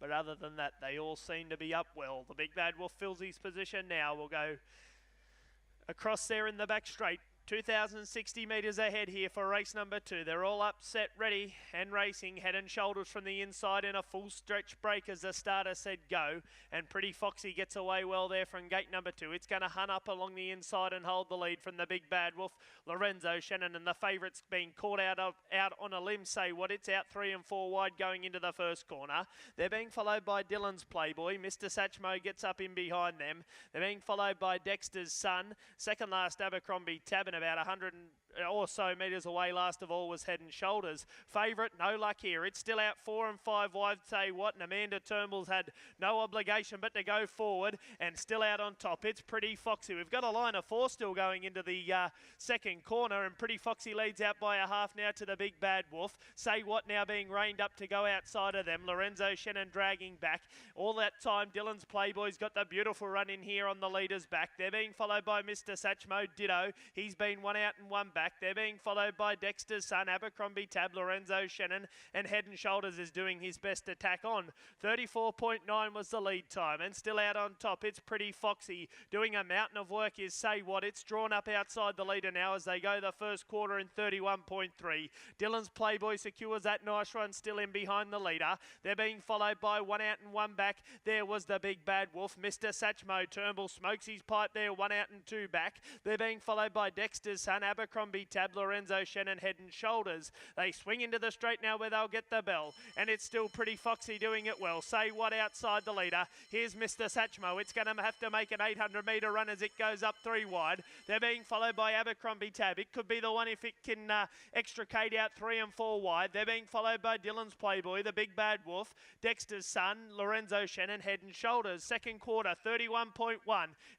But other than that, they all seem to be up well. The Big Bad Wolf fills his position now. We'll go across there in the back straight. 2,060 metres ahead here for race number 2. They're all up, set, ready and racing. Head and shoulders from the inside in a full stretch break as the starter said go. And Pretty Foxy gets away well there from gate number 2. It's going to hunt up along the inside and hold the lead from the Big Bad Wolf. Lorenzo Shannon and the favourites being caught out on a limb. Say what, it's out 3 and 4 wide going into the first corner. They're being followed by Dylan's Playboy. Mr. Satchmo gets up in behind them. They're being followed by Dexter's Son. Second last Abercrombie Tab, and about 100 or so metres away last of all was Head and Shoulders. Favourite, no luck here. It's still out 4 and 5 wide. Say what, and Amanda Turnbull's had no obligation but to go forward and still out on top. It's Pretty Foxy. We've got a line of 4 still going into the second corner, and Pretty Foxy leads out by a half now to the Big Bad Wolf. Say what now being reined up to go outside of them. Lorenzo Shannon dragging back. All that time Dylan's Playboy's got the beautiful run in here on the leader's back. They're being followed by Mr. Satchmo Ditto. He's been one out and one back. They're being followed by Dexter's Son, Abercrombie Tab, Lorenzo Shannon, and Head and Shoulders is doing his best to tack on. 34.9 was the lead time, and still out on top, it's Pretty Foxy. Doing a mountain of work is Say What. It's drawn up outside the leader now as they go the first quarter in 31.3. Dylan's Playboy secures that nice run still in behind the leader. They're being followed by one out and one back. There was the Big Bad Wolf. Mr. Satchmo Turnbull smokes his pipe there, one out and two back. They're being followed by Dexter's Son, Abercrombie Tab, Lorenzo Shannon, Head and Shoulders. They swing into the straight now where they'll get the bell, and it's still Pretty Foxy doing it well. Say What outside the leader. Here's Mr. Satchmo. It's going to have to make an 800 metre run as it goes up 3 wide. They're being followed by Abercrombie Tab. It could be the one if it can extricate out 3 and 4 wide. They're being followed by Dylan's Playboy, the Big Bad Wolf, Dexter's Son, Lorenzo Shannon, Head and Shoulders. Second quarter, 31.1,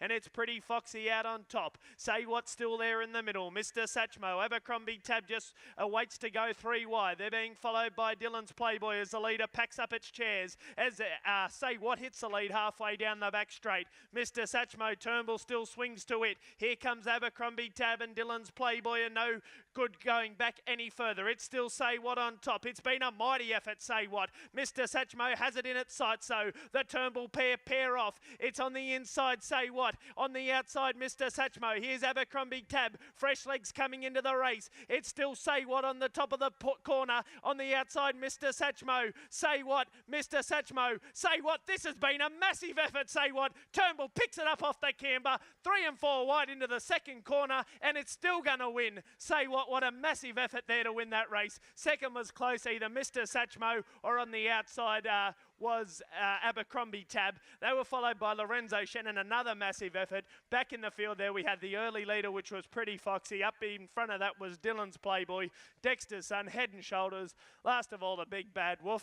and it's Pretty Foxy out on top. Say What's still there in the middle. Mr. Satchmo, Abercrombie Tab just awaits to go 3 wide. They're being followed by Dylan's Playboy as the leader packs up its chairs as Say What hits the lead halfway down the back straight. Mr. Satchmo Turnbull still swings to it. Here comes Abercrombie Tab and Dylan's Playboy, and no good going back any further. It's still Say What on top. It's been a mighty effort, Say What. Mr. Satchmo has it in its sights, so the Turnbull pair off. It's on the inside, Say What. On the outside, Mr. Satchmo. Here's Abercrombie Tab. Fresh legs coming into the race. It's still Say What on the top of the corner. On the outside, Mr. Satchmo. Say What, Mr. Satchmo. Say What. This has been a massive effort, Say What. Turnbull picks it up off the camber. 3 and 4 wide into the second corner, and it's still going to win. Say What a massive effort there to win that race. Second was close, either Mr. Satchmo or on the outside was Abercrombie Tab. They were followed by Lorenzo Shannon, another massive effort. Back in the field there we had the early leader, which was Pretty Foxy. Up in front of that was Dylan's Playboy, Dexter's Son, Head and Shoulders. Last of all, the Big Bad Wolf.